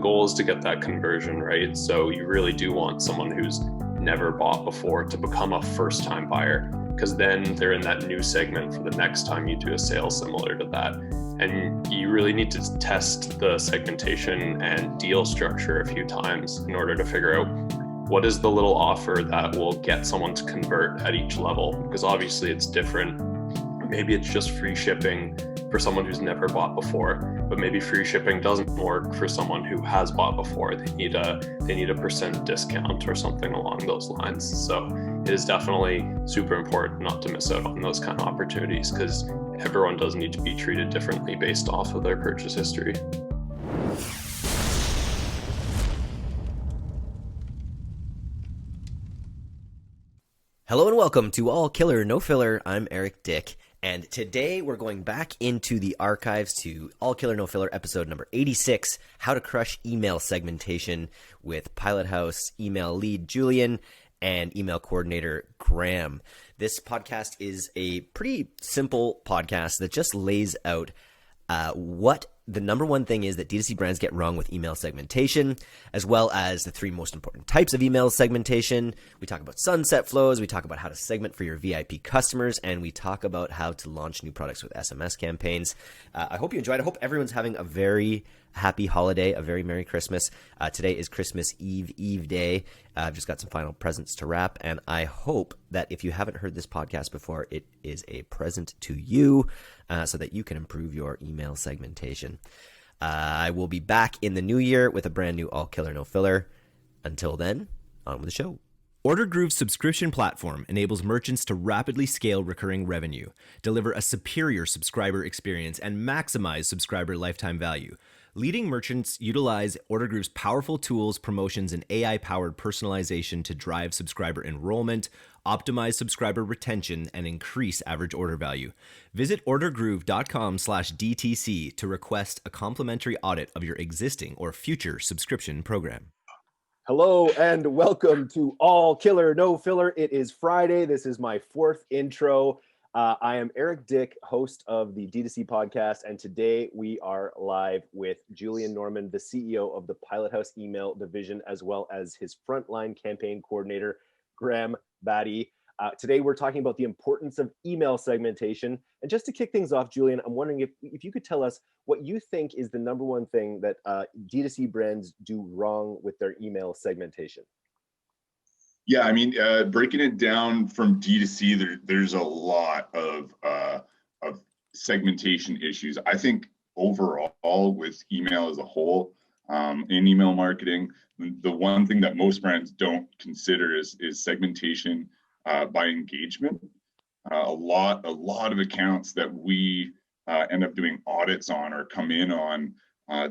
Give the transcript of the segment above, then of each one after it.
goal is to get that conversion, right? So you really do want someone who's never bought before to become a first-time buyer, because then they're in that new segment for the next time you do a sale similar to that. And you really need to test the segmentation and deal structure a few times in order to figure out what is the little offer that will get someone to convert at each level, because obviously it's different. Maybe it's just free shipping for someone who's never bought before, but maybe free shipping doesn't work for someone who has bought before. They need a percent discount or something along those lines. So it is definitely super important not to miss out on those kind of opportunities, because everyone does need to be treated differently based off of their purchase history. Hello and welcome to All Killer No Filler. I'm Eric Dick, and today we're going back into the archives to All Killer No Filler episode number 86, How to Crush Email Segmentation, with Pilot House email lead Julian and email coordinator Graham. This podcast is a pretty simple podcast that just lays out what the number one thing is that D2C brands get wrong with email segmentation, as well as the three most important types of email segmentation. We talk about sunset flows, we talk about how to segment for your VIP customers, and we talk about how to launch new products with SMS campaigns. I hope you enjoyed. I hope everyone's having a very happy holiday, a very Merry Christmas. Today is Christmas Eve day. I've just got some final presents to wrap, and I hope that if you haven't heard this podcast before, it is a present to you so that you can improve your email segmentation. I will be back in the new year with a brand new All Killer No Filler. Until then, on with the show. OrderGroove's subscription platform enables merchants to rapidly scale recurring revenue, deliver a superior subscriber experience, and maximize subscriber lifetime value. Leading merchants utilize OrderGroove's powerful tools, promotions, and AI-powered personalization to drive subscriber enrollment, optimize subscriber retention, and increase average order value. Visit ordergroove.com/DTC to request a complimentary audit of your existing or future subscription program. Hello and welcome to All Killer No Filler. It is Friday. This is my fourth intro. I am Eric Dick, host of the D2C podcast, and today we are live with Julian Norman, the CEO of the Pilot House email division, as well as his frontline campaign coordinator, Graham Batty. Today we're talking about the importance of email segmentation. And just to kick things off, Julian, I'm wondering if you could tell us what you think is the number one thing that D2C brands do wrong with their email segmentation. Yeah, I mean, breaking it down from D2C, there's a lot of segmentation issues. I think overall with email as a whole, in email marketing, the one thing that most brands don't consider is segmentation by engagement. A lot of accounts that we end up doing audits on or come in on,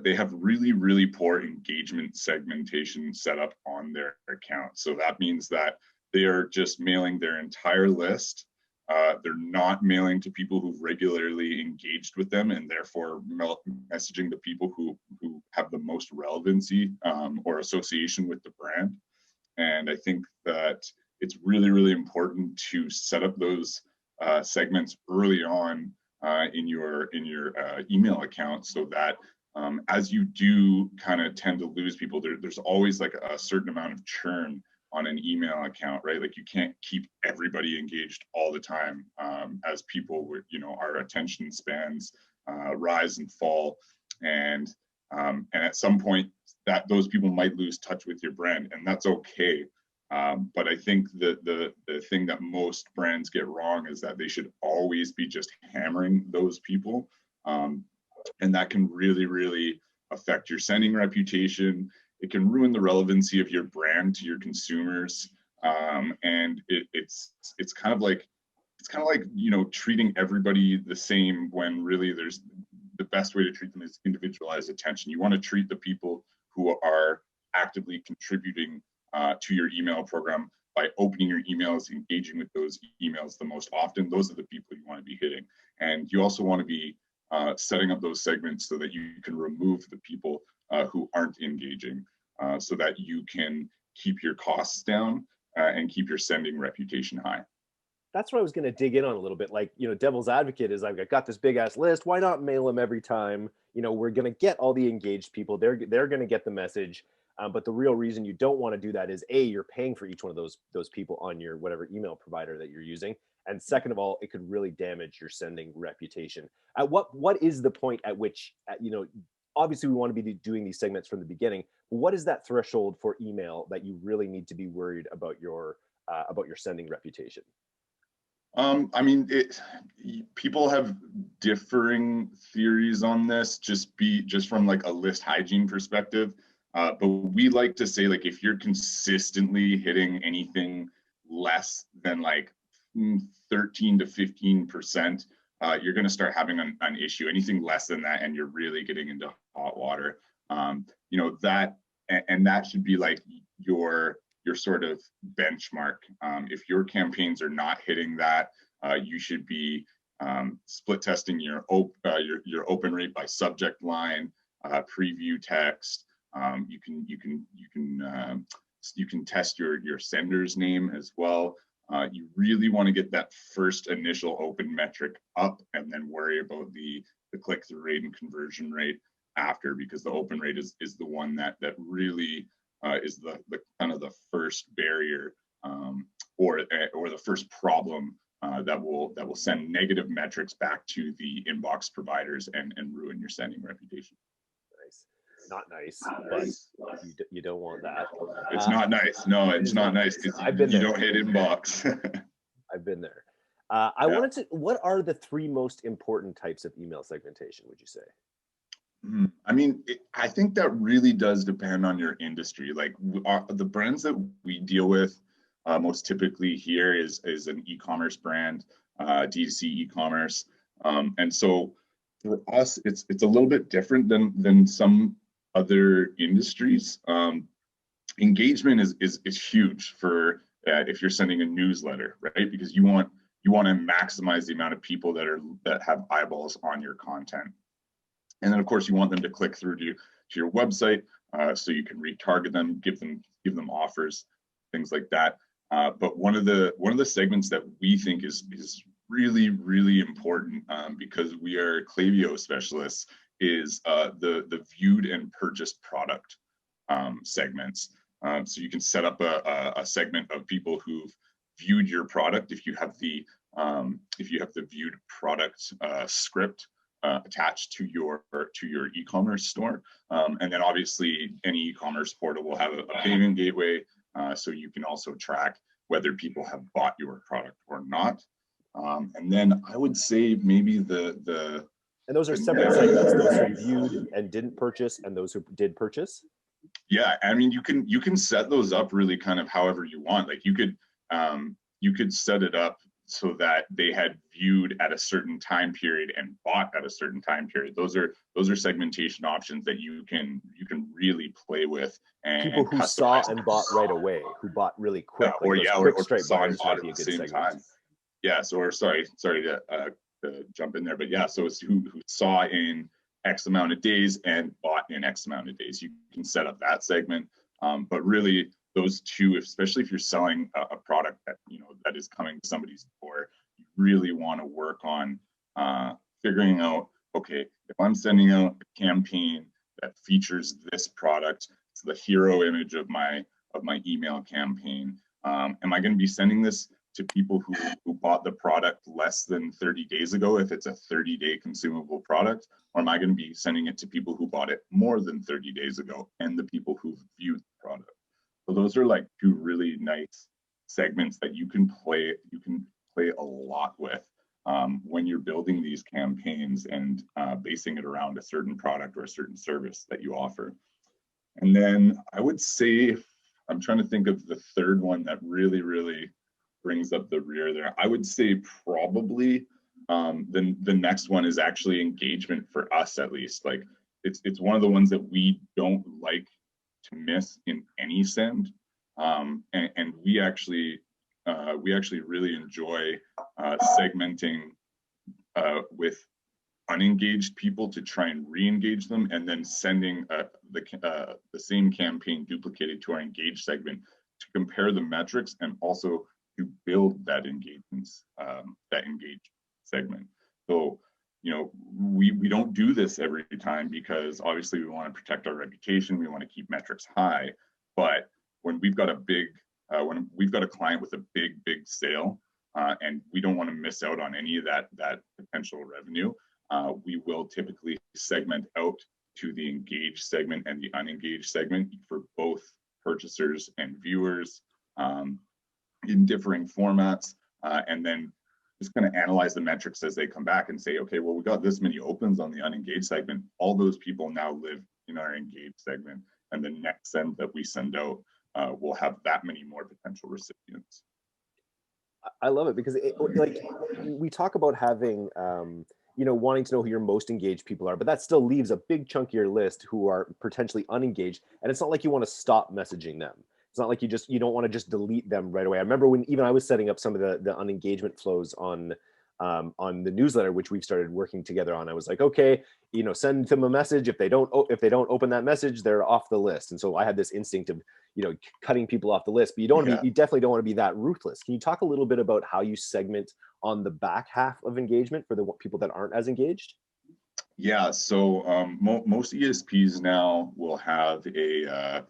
they have really poor engagement segmentation set up on their account. So that means that they are just mailing their entire list. They're not mailing to people who've regularly engaged with them, and therefore messaging the people who have the most relevancy or association with the brand. And I think that it's really important to set up those segments early on in your email account, so that as you do kind of tend to lose people, there's always like a certain amount of churn on an email account, right? Like you can't keep everybody engaged all the time, as people, our attention spans rise and fall, and at some point that those people might lose touch with your brand, and that's okay. But I think that the thing that most brands get wrong is that they should always be just hammering those people. And that can really affect your sending reputation. It can ruin the relevancy of your brand to your consumers. And it's kind of like treating everybody the same, when really there's the best way to treat them is individualized attention. You want to treat the people who are actively contributing to your email program by opening your emails, engaging with those emails the most often. Those are the people you want to be hitting. And you also want to be setting up those segments so that you can remove the people who aren't engaging, so that you can keep your costs down and keep your sending reputation high. that's what I was going to dig in on a little bit. Like, devil's advocate is I've got this big ass list. Why not mail them every time? We're going to get all the engaged people. They're going to get the message. But the real reason you don't want to do that is you're paying for each one of those people on your whatever email provider that you're using. And second of all, it could really damage your sending reputation. At what is the point at which, obviously we want to be doing these segments from the beginning. But what is that threshold for email that you really need to be worried about your sending reputation? I mean, people have differing theories on this, just from like a list hygiene perspective. But we like to say, like, if you're consistently hitting anything less than like 13 to 15%, you're going to start having an issue. Anything less than that, and you're really getting into hot water. That should be like your sort of benchmark. If your campaigns are not hitting that, you should be split testing your open rate by subject line, preview text. You can test your sender's name as well. You really want to get that first initial open metric up, and then worry about the click-through rate and conversion rate after, because the open rate is the one that really is the kind of the first barrier, or the first problem that will send negative metrics back to the inbox providers and ruin your sending reputation. Nice. Not nice, but you don't want that. It's not nice. No, it's not nice, because you don't hit inbox. I've been there. Wanted to. What are the three most important types of email segmentation, would you say? I mean, I think that really does depend on your industry. Like, the brands that we deal with most typically here is an e-commerce brand, DTC e-commerce, and so for us, it's a little bit different than some other industries. Engagement is huge for if you're sending a newsletter, right? Because you want to maximize the amount of people that have eyeballs on your content. And then, of course, you want them to click through to your website, so you can retarget them, give them offers, things like that. But one of the segments that we think is really, really important, because we are Klaviyo specialists, is the viewed and purchased product segments. So you can set up a segment of people who've viewed your product if you have the viewed product script attached to your e-commerce store, and then obviously any e-commerce portal will have a payment gateway, so you can also track whether people have bought your product or not. And then I would say maybe the and those are separate segments: those who viewed and didn't purchase, and those who did purchase. Yeah, I mean, you can set those up really kind of however you want. Like, you could set it up so that they had viewed at a certain time period and bought at a certain time period. Those are segmentation options that you can really play with. And people who saw and bought right away, who bought really quick, or straight saw buyers and bought might be a at the good same segment. time. Yeah, so sorry to jump in there, but yeah, so it's who saw in X amount of days and bought in X amount of days. You can set up that segment, but really those two, especially if you're selling a product that is coming to somebody's door, you really want to work on figuring out, okay, if I'm sending out a campaign that features this product, it's the hero image of my email campaign. Am I going to be sending this to people who bought the product less than 30 days ago, if it's a 30-day consumable product, or am I going to be sending it to people who bought it more than 30 days ago and the people who've viewed the product? So those are like two really nice segments that you can play a lot with when you're building these campaigns and basing it around a certain product or a certain service that you offer. And then I would say, I'm trying to think of the third one that really, really brings up the rear there. I would say probably the next one is actually engagement, for us at least. Like, it's one of the ones that we don't like to miss in any send, and we actually really enjoy segmenting with unengaged people to try and re-engage them, and then sending the same campaign duplicated to our engaged segment to compare the metrics and also to build that that engaged segment. So, you know, we don't do this every time because obviously we want to protect our reputation, we want to keep metrics high. But when we've got a client with a big sale, and we don't want to miss out on any of that potential revenue, we will typically segment out to the engaged segment and the unengaged segment for both purchasers and viewers in differing formats, and then just kind of analyze the metrics as they come back and say, okay, well, we got this many opens on the unengaged segment. All those people now live in our engaged segment, and the next send that we send out will have that many more potential recipients. I love it because like we talk about having, you know, wanting to know who your most engaged people are, but that still leaves a big chunk of your list who are potentially unengaged. And it's not like you want to stop messaging them. It's not like you don't want to just delete them right away. I remember when even I was setting up some of the unengagement flows on the newsletter, which we've started working together on. I was like, okay, you know, send them a message. If they don't open that message, they're off the list. And so I had this instinct of, you know, cutting people off the list, but you definitely don't want to be that ruthless. Can you talk a little bit about how you segment on the back half of engagement for the people that aren't as engaged? Yeah, so most ESPs now will have a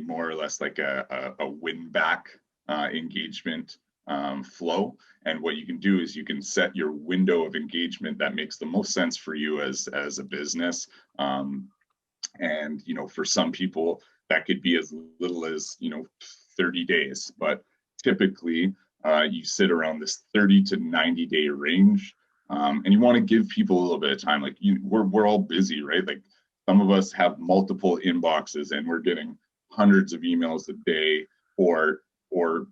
more or less like a win back engagement flow. And what you can do is you can set your window of engagement that makes the most sense for you as a business. And, you know, for some people that could be as little as, you know, 30 days, but typically you sit around this 30 to 90 day range. And you want to give people a little bit of time. Like we're all busy, right? Like some of us have multiple inboxes and we're getting hundreds of emails a day, or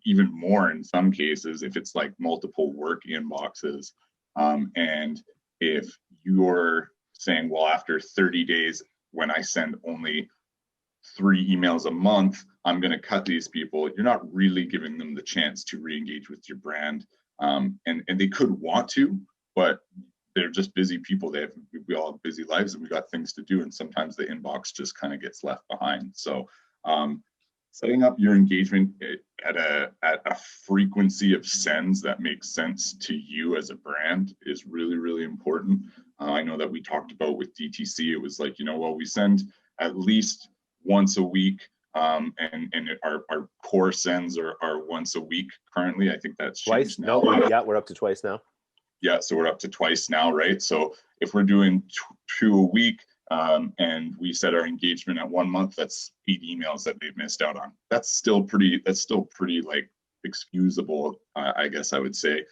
even more in some cases if it's like multiple work inboxes. And if you're saying, well, after 30 days, when I send only 3 emails a month, I'm going to cut these people, you're not really giving them the chance to re-engage with your brand. And they could want to, but they're just busy people. We all have busy lives and we got things to do. And sometimes the inbox just kind of gets left behind. So setting up your engagement at a frequency of sends that makes sense to you as a brand is really, really important. I know that we talked about with DTC, it was like, you know, well, we send at least once a week, and our core sends are once a week currently. I think that's twice now. No, yeah, we're up to twice now. Yeah, so we're up to twice now, right? So if we're doing 2 a week, and we set our engagement at 1 month, that's 8 emails that they've missed out on. That's still pretty like excusable, I guess I would say.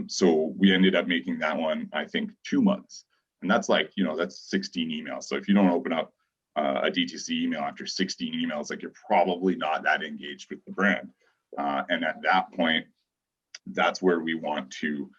So we ended up making that one, I think, 2 months. And that's like, you know, that's 16 emails. So if you don't open up a DTC email after 16 emails, like you're probably not that engaged with the brand. And at that point, that's where we want to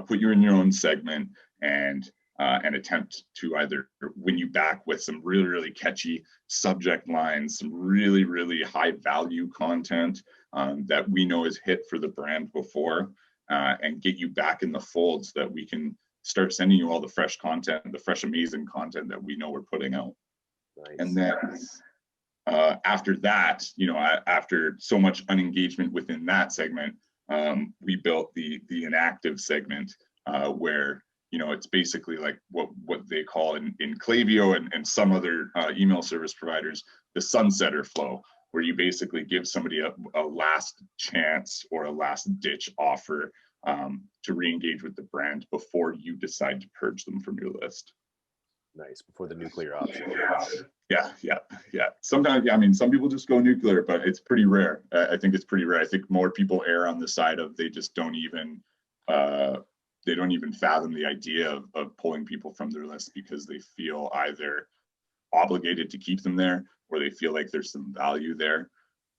put you in your own segment and attempt to either win you back with some really, really catchy subject lines, some really, really high value content that we know is hit for the brand before, and get you back in the fold so that we can start sending you all the fresh content, the fresh, amazing content that we know we're putting out. Nice. And then after that, you know, after so much unengagement within that segment, we built the inactive segment where, you know, it's basically like what they call in Klaviyo and some other email service providers, the sunsetter flow, where you basically give somebody a last chance or a last ditch offer to re-engage with the brand before you decide to purge them from your list. Nice, before the nuclear option. Yeah. Sometimes, I mean, some people just go nuclear, but it's pretty rare. I think it's pretty rare. I think more people err on the side of they just don't even fathom the idea of pulling people from their list because they feel either obligated to keep them there or they feel like there's some value there.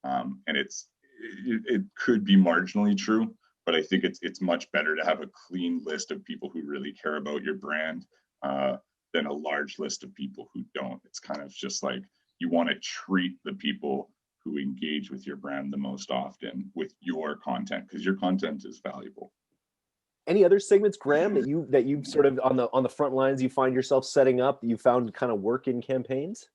And it could be marginally true, but I think it's much better to have a clean list of people who really care about your brand than a large list of people who don't. It's kind of just like you want to treat the people who engage with your brand the most often with your content because your content is valuable. Any other segments, Graham, that you've sort of on the front lines you find yourself setting up that you found kind of work in campaigns?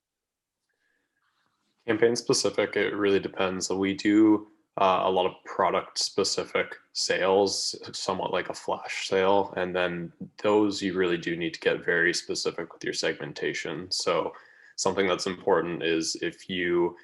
Campaign specific, it really depends. So we do a lot of product specific sales, somewhat like a flash sale. And then those you really do need to get very specific with your segmentation. So something that's important is if you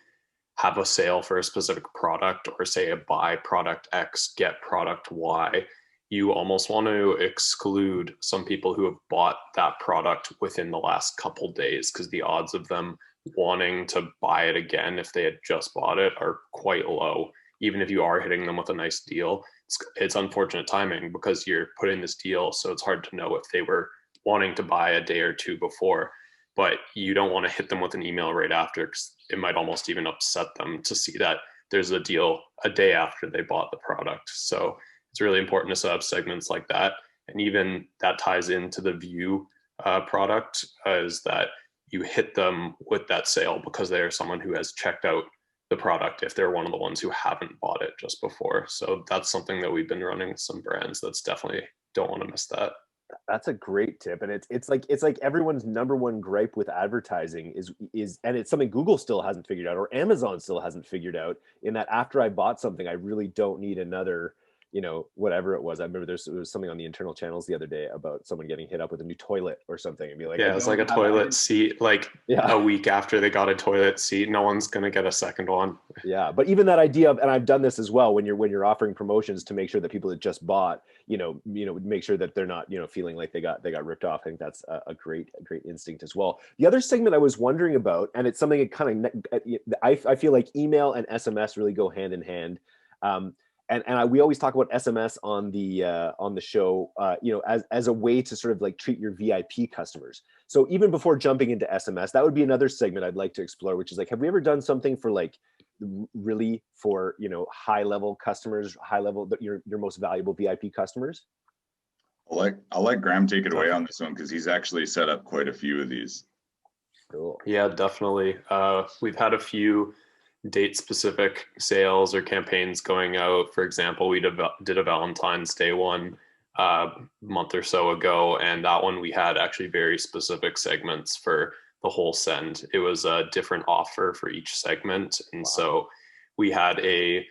have a sale for a specific product, or say a buy product X, get product Y, you almost want to exclude some people who have bought that product within the last couple days, because the odds of them wanting to buy it again if they had just bought it are quite low. Even if you are hitting them with a nice deal, it's unfortunate timing because you're putting this deal, so it's hard to know if they were wanting to buy a day or two before. But you don't want to hit them with an email right after, because it might almost even upset them to see that there's a deal a day after they bought the product. So it's really important to set up segments like that. And even that ties into the view product, is that you hit them with that sale because they are someone who has checked out the product if they're one of the ones who haven't bought it just before. So that's something that we've been running with some brands. That's definitely, don't want to miss that. That's a great tip, and it's like everyone's number one gripe with advertising is, and it's something Google still hasn't figured out, or Amazon still hasn't figured out. In that, after I bought something, I really don't need another, whatever it was. I remember there was something on the internal channels the other day about someone getting hit up with a new toilet or something, and be like, yeah, it's like a toilet seat. Like a week after they got a toilet seat, no one's gonna get a second one. Yeah, but even that idea of, and I've done this as well, when you're offering promotions to make sure that people that just bought, make sure that they're not, feeling like they got ripped off. I think that's a great instinct as well. The other segment I was wondering about, and it's something that kind of, I feel like email and SMS really go hand in hand. We always talk about SMS on the show, as a way to sort of like treat your VIP customers. So even before jumping into SMS, that would be another segment I'd like to explore, which is like, have we ever done something for like really for high level customers, your most valuable VIP customers? I'll let Graham take it away on this one, because he's actually set up quite a few of these. Cool. Yeah, definitely. We've had a few date specific sales or campaigns going out. For example, we did a Valentine's Day one a month or so ago, and that one we had actually very specific segments for the whole send. It was a different offer for each segment. And so we had I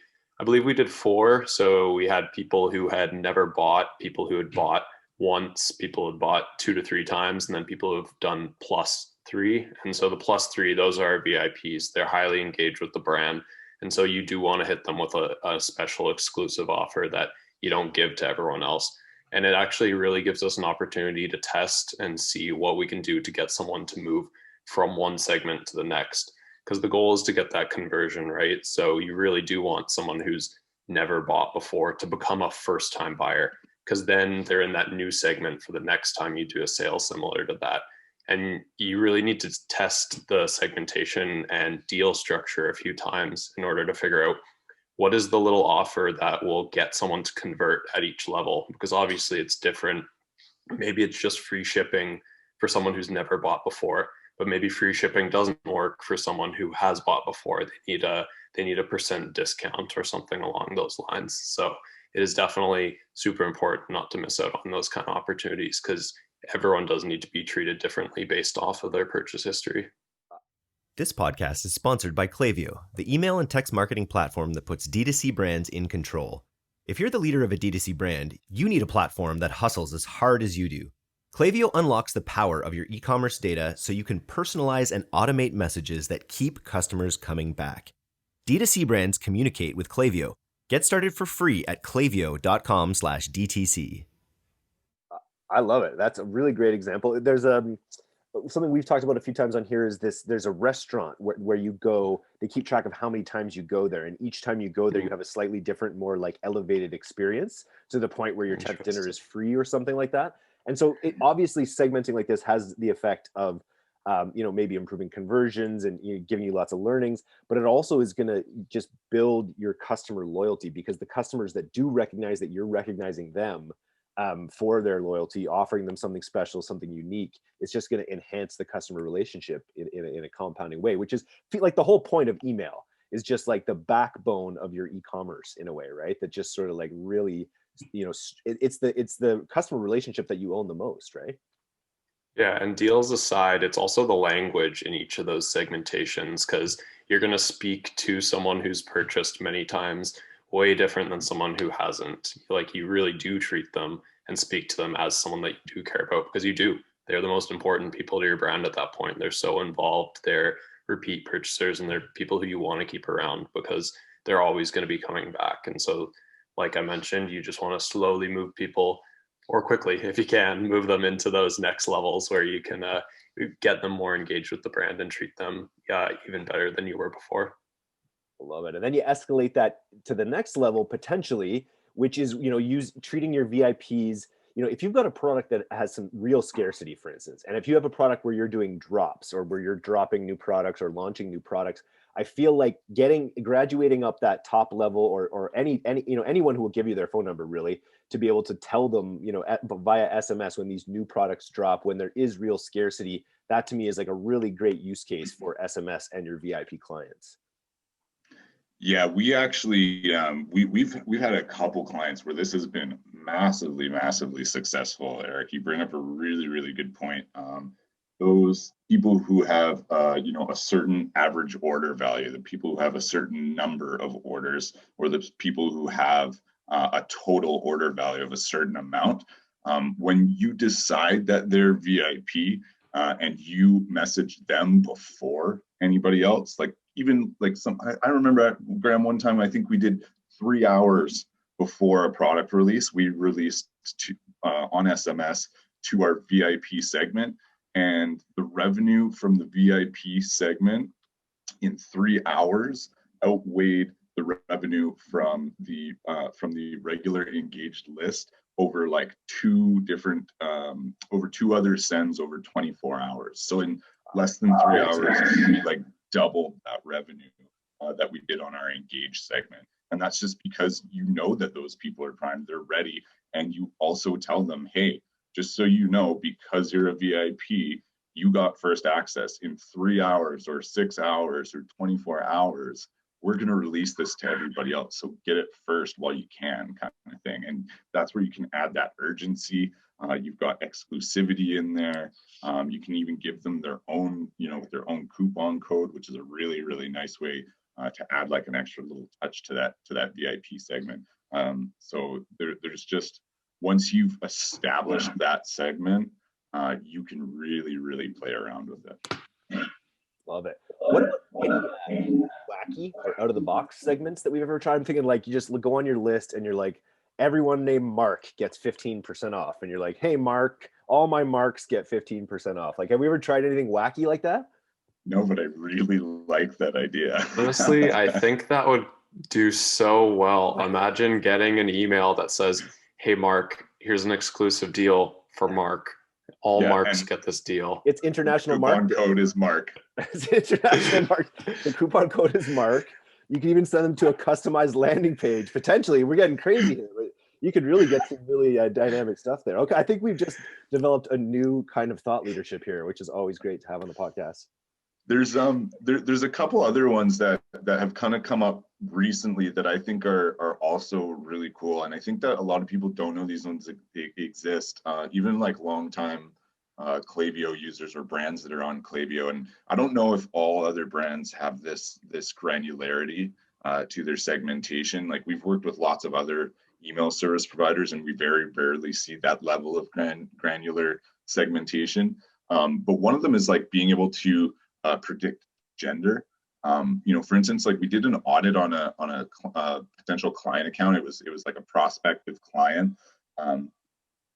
believe we did 4. So we had people who had never bought, people who had bought once, people who had bought 2 to 3 times, and then people who have done +3. And so the +3, those are our VIPs. They're highly engaged with the brand. And so you do want to hit them with a special exclusive offer that you don't give to everyone else. And it actually really gives us an opportunity to test and see what we can do to get someone to move from one segment to the next. Because the goal is to get that conversion, right? So you really do want someone who's never bought before to become a first-time buyer, because then they're in that new segment for the next time you do a sale similar to that. And you really need to test the segmentation and deal structure a few times in order to figure out what is the little offer that will get someone to convert at each level, because obviously it's different. Maybe it's just free shipping for someone who's never bought before, but maybe free shipping doesn't work for someone who has bought before. They need a % discount or something along those lines. So it is definitely super important not to miss out on those kind of opportunities, because everyone does need to be treated differently based off of their purchase history. This podcast is sponsored by Klaviyo, the email and text marketing platform that puts D2C brands in control. If you're the leader of a D2C brand, you need a platform that hustles as hard as you do. Klaviyo unlocks the power of your e-commerce data so you can personalize and automate messages that keep customers coming back. D2C brands communicate with Klaviyo. Get started for free at klaviyo.com/DTC. I love it. That's a really great example. There's something we've talked about a few times on here is this. There's a restaurant where you go, they keep track of how many times you go there. And each time you go there, you have a slightly different, more like elevated experience, to the point where your 10th dinner is free or something like that. And so obviously segmenting like this has the effect of, maybe improving conversions and giving you lots of learnings, but it also is going to just build your customer loyalty, because the customers that do recognize that you're recognizing them for their loyalty, offering them something special, something unique, it's just going to enhance the customer relationship in a compounding way, which is like the whole point of email, is just like the backbone of your e-commerce in a way, right? That just sort of like really, it's the customer relationship that you own the most, right? Yeah, and deals aside, it's also the language in each of those segmentations, because you're going to speak to someone who's purchased many times way different than someone who hasn't. Like, you really do treat them and speak to them as someone that you do care about, because you do. They're the most important people to your brand at that point. They're so involved. They're repeat purchasers, and they're people who you want to keep around because they're always going to be coming back. And so, like I mentioned, you just want to slowly move people, or quickly if you can, move them into those next levels where you can get them more engaged with the brand and treat them even better than you were before. I love it. And then you escalate that to the next level potentially, which is, treating your VIPs. If you've got a product that has some real scarcity, for instance, and if you have a product where you're doing drops or where you're dropping new products or launching new products, I feel like graduating up that top level, or anyone who will give you their phone number, really, to be able to tell them, via SMS when these new products drop, when there is real scarcity, that to me is like a really great use case for SMS and your VIP clients. Yeah, we actually we've had a couple clients where this has been massively successful. Eric, you bring up a really good point. Those people who have a certain average order value, the people who have a certain number of orders, or the people who have a total order value of a certain amount, when you decide that they're VIP and you message them before anybody else, like even like I remember at Graham one time, I think we did 3 hours before a product release, we released on SMS to our VIP segment, and the revenue from the VIP segment in 3 hours outweighed the revenue from the regular engaged list over like two other sends over 24 hours. So in less than 3 hours, we like doubled that revenue that we did on our engaged segment. And that's just because that those people are primed, they're ready. And you also tell them, hey, just so you know, because you're a VIP, you got first access in 3 hours or 6 hours or 24 hours. We're going to release this to everybody else. So get it first while you can, kind of thing. And that's where you can add that urgency. You've got exclusivity in there. You can even give them their own coupon code, which is a really nice way to add like an extra little touch to that VIP segment. So there's just, once you've established that segment, you can really play around with it. Love it. What about any wacky or out of the box segments that we've ever tried? I'm thinking like you just go on your list and you're like, everyone named Mark gets 15% off, and you're like, hey Mark, all my Marks get 15% off. Like, have we ever tried anything wacky like that? No, but I really like that idea. Honestly, I think that would do so well. Imagine getting an email that says, hey Mark, here's an exclusive deal for Mark. All Marks get this deal. It's international Mark. The coupon code is Mark. It's international Mark. The coupon code is Mark. You can even send them to a customized landing page. Potentially, we're getting crazy here, but you could really get some really dynamic stuff there. Okay, I think we've just developed a new kind of thought leadership here, which is always great to have on the podcast. There's a couple other ones that have kind of come up recently that I think are also really cool, and I think that a lot of people don't know these ones exist. Even like longtime Klaviyo users or brands that are on Klaviyo, and I don't know if all other brands have this granularity to their segmentation. Like, we've worked with lots of other email service providers, and we very rarely see that level of granular segmentation. But one of them is like being able to predict gender. For instance, like we did an audit on a potential client account. It was like a prospective client, and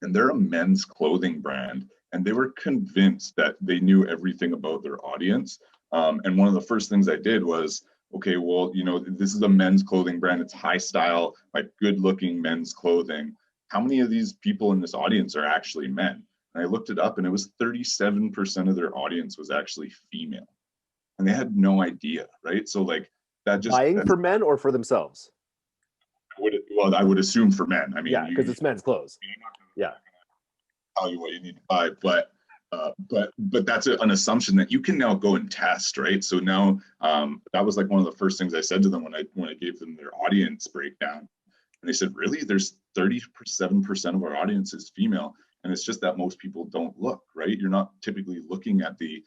they're a men's clothing brand, and they were convinced that they knew everything about their audience. And one of the first things I did was, okay, well, this is a men's clothing brand. It's high style, like good looking men's clothing. How many of these people in this audience are actually men? And I looked it up, and it was 37% of their audience was actually female, and they had no idea, right? So like that just buying for men or for themselves. I would assume for men. I mean, yeah, because it's men's clothes. Yeah, tell you what you need to buy, but that's an assumption that you can now go and test, right? So now that was like one of the first things I said to them when I gave them their audience breakdown, and they said, really, there's 37% of our audience is female. And it's just that most people don't look, right? You're not typically looking at the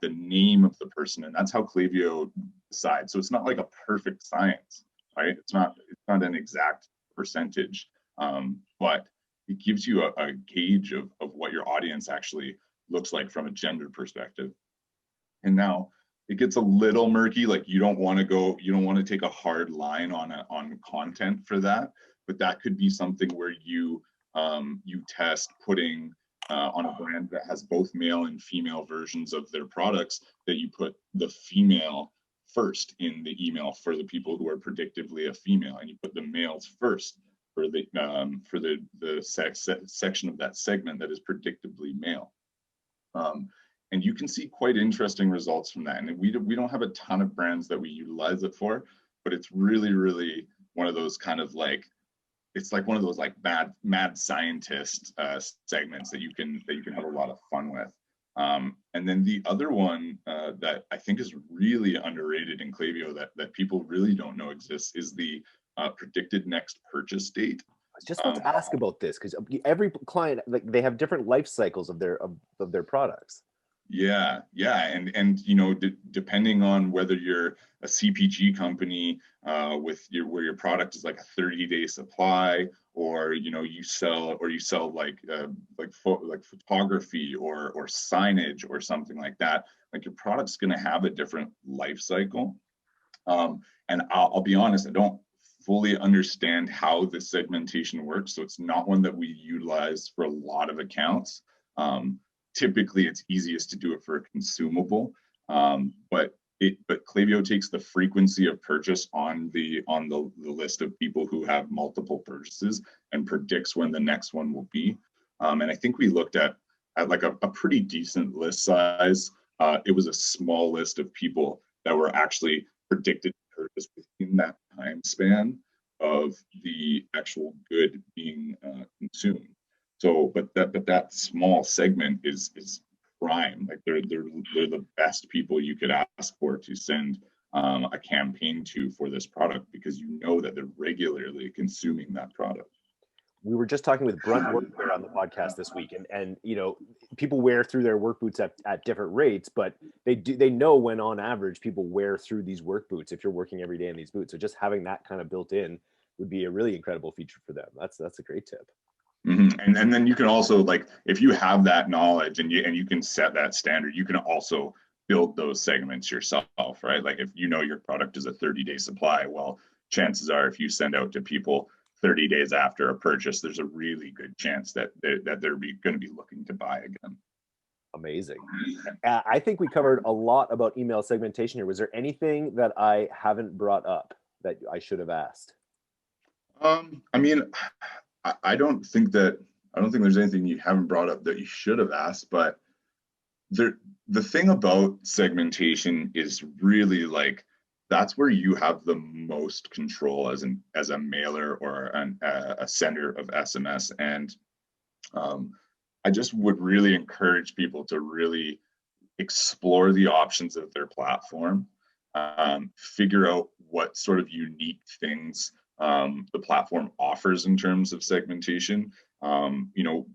name of the person, and that's how Klaviyo decides. So it's not like a perfect science. right? It's not an exact percentage, but it gives you a gauge of what your audience actually looks like from a gender perspective. And now it gets a little murky. Like you don't want to take a hard line on content for that, but that could be something where you test putting on a brand that has both male and female versions of their products, that you put the female first in the email for the people who are predictively a female, and you put the males first for the section of that segment that is predictably male. And you can see quite interesting results from that. And we don't have a ton of brands that we utilize it for, but it's really, really one of those kind of like, it's like one of those like mad scientist segments that you can have a lot of fun with. And then the other one that I think is really underrated in Klaviyo that people really don't know exists is the predicted next purchase date. I was just about to ask about this, because every client, like, they have different life cycles of their products. Yeah, and you know, depending on whether you're a CPG company where your product is like a 30-day supply, or you know, you sell like photography or signage or something like that, like your product's going to have a different life cycle. And I'll be honest, I don't fully understand how this segmentation works, so it's not one that we utilize for a lot of accounts. Typically it's easiest to do it for a consumable, but Klaviyo takes the frequency of purchase on the list of people who have multiple purchases and predicts when the next one will be. And I think we looked at like a pretty decent list size. It was a small list of people that were actually predicted to purchase within that time span of the actual good being consumed. So, but that small segment is prime. Like they're the best people you could ask for to send a campaign to for this product, because you know that they're regularly consuming that product. We were just talking with Brunt Workwear on the podcast this week, and you know, people wear through their work boots at different rates, but they know when on average people wear through these work boots if you're working every day in these boots. So just having that kind of built in would be a really incredible feature for them. That's a great tip. Mm-hmm. And then you can also, like, if you have that knowledge and you can set that standard, you can also build those segments yourself, right? Like if you know your product is a 30-day supply, well, chances are if you send out to people 30 days after a purchase, there's a really good chance that they're going to be looking to buy again. Amazing. I think we covered a lot about email segmentation here. Was there anything that I haven't brought up that I should have asked? I mean, I don't think there's anything you haven't brought up that you should have asked, but the thing about segmentation is really like, that's where you have the most control as a mailer or a sender of SMS. And I just would really encourage people to really explore the options of their platform, figure out what sort of unique things the platform offers in terms of segmentation. You know,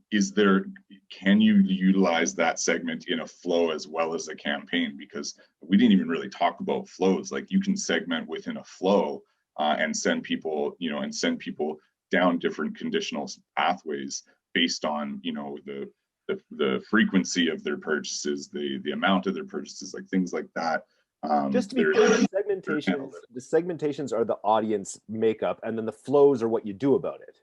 can you utilize that segment in a flow as well as a campaign? Because we didn't even really talk about flows. Like you can segment within a flow and send people down different conditional pathways based on, you know, the frequency of their purchases, the amount of their purchases, like things like that. Just to be clear, the segmentations are the audience makeup, and then the flows are what you do about it.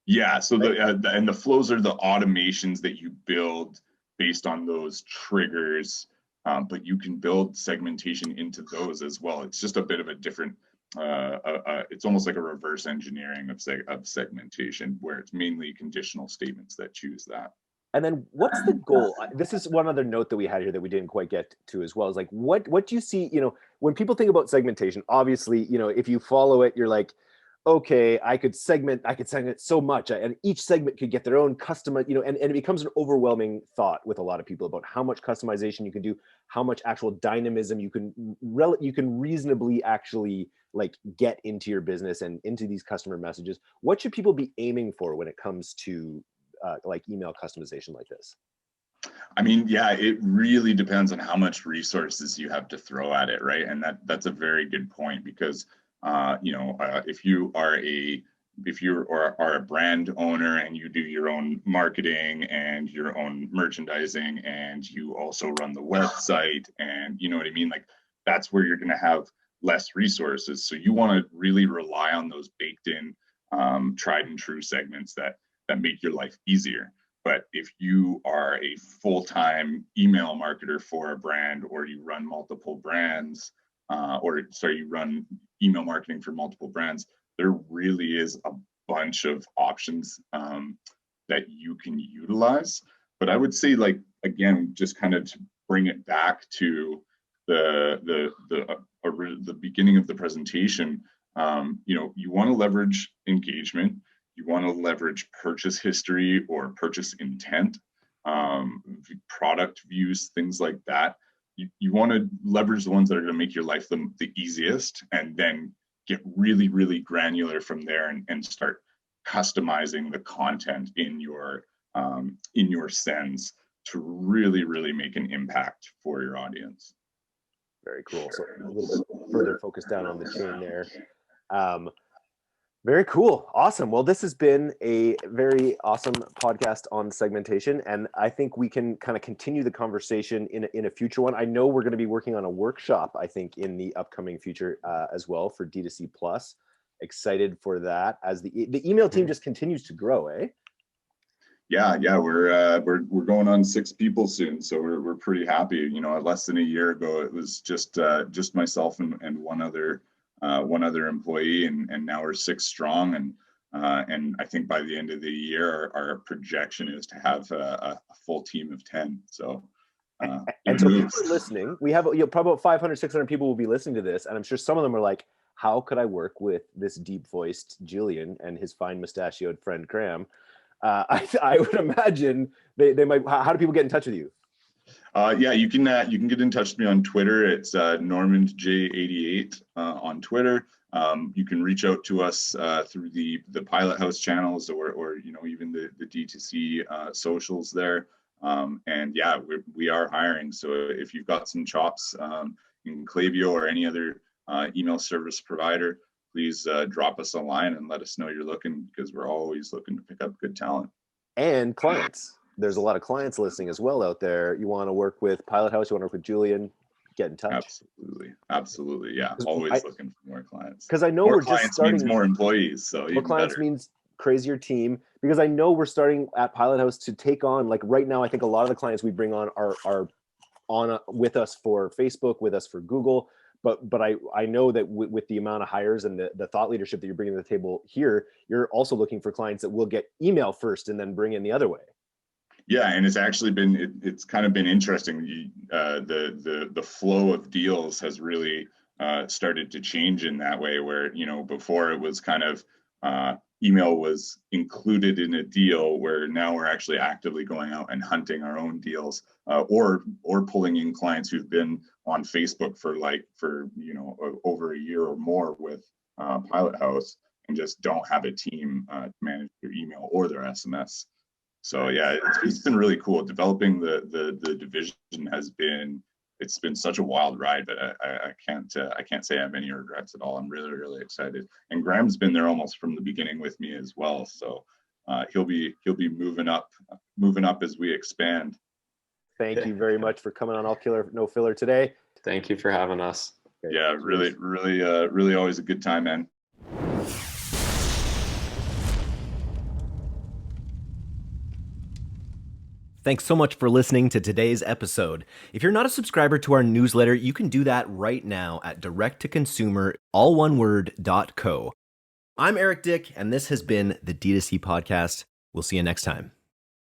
Yeah, so the flows are the automations that you build based on those triggers, but you can build segmentation into those as well. It's just a bit of a different, it's almost like a reverse engineering of segmentation, where it's mainly conditional statements that choose that. And then what's the goal? This is one other note that we had here that we didn't quite get to as well, is like, what do you see, you know, when people think about segmentation, obviously, you know, if you follow it, you're like, okay, I could segment so much, and each segment could get their own custom, you know, and it becomes an overwhelming thought with a lot of people about how much customization you can do, how much actual dynamism you can reasonably actually like get into your business and into these customer messages. What should people be aiming for when it comes to like email customization like this? I mean, yeah, it really depends on how much resources you have to throw at it, right? And that's a very good point, because If you are a brand owner and you do your own marketing and your own merchandising, and you also run the website, and you know what I mean, like that's where you're going to have less resources. So you want to really rely on those baked in, tried and true segments that make your life easier. But if you are a full-time email marketer for a brand, or you run multiple brands, you run email marketing for multiple brands, there really is a bunch of options that you can utilize. But I would say, like, again, just kind of to bring it back to the beginning of the presentation, you want to leverage engagement, you want to leverage purchase history or purchase intent, product views, things like that. You want to leverage the ones that are going to make your life the easiest, and then get really, really granular from there and start customizing the content in your sends to really, really make an impact for your audience. Very cool. So a little bit further focused down on the chain there. Very cool. Awesome. Well, this has been a very awesome podcast on segmentation, and I think we can kind of continue the conversation in a future one. I know we're going to be working on a workshop, I think, in the upcoming future as well for D2C Plus. Excited for that as the email team just continues to grow, eh? Yeah, we're going on 6 people soon, so we're pretty happy. Less than a year ago, it was just myself and one other employee, and now we're 6 strong, and I think by the end of the year, our projection is to have a full team of 10. So and so people are listening. We have probably about 500, 600 people will be listening to this, and I'm sure some of them are like, how could I work with this deep-voiced Julian and his fine mustachioed friend Graham? I would imagine they might. How do people get in touch with you? You can get in touch with me on Twitter. It's NormanJ88 on Twitter. You can reach out to us through the Pilot House channels, or even the DTC socials there. And yeah, we are hiring. So if you've got some chops in Klaviyo or any other email service provider, please drop us a line and let us know you're looking, because we're always looking to pick up good talent. And clients. There's a lot of clients listening as well out there. You want to work with Pilot House, you want to work with Julian, get in touch. Absolutely. Yeah, always looking for more clients. Because I know more we're clients just starting. Means more employees, so more clients better. Means crazier team. Because I know we're starting at Pilot House to take on, like right now, I think a lot of the clients we bring on are with us for Facebook, with us for Google. But I know that with the amount of hires and the thought leadership that you're bringing to the table here, you're also looking for clients that will get email first and then bring in the other way. Yeah, and it's actually been it's kind of been interesting. The flow of deals has really started to change in that way, where before it was kind of email was included in a deal, where now we're actually actively going out and hunting our own deals, or pulling in clients who've been on Facebook for over a year or more with Pilot House, and just don't have a team to manage their email or their SMS. So yeah, it's been really cool. Developing the division it's been such a wild ride, but I can't say I have any regrets at all. I'm really, really excited. And Graham's been there almost from the beginning with me as well. So he'll be moving up as we expand. Thank you very much for coming on All Killer No Filler today. Thank you for having us. Okay, yeah, really always a good time, man. Thanks so much for listening to today's episode. If you're not a subscriber to our newsletter, you can do that right now at directtoconsumer.co. I'm Eric Dick, and this has been the D2C Podcast. We'll see you next time.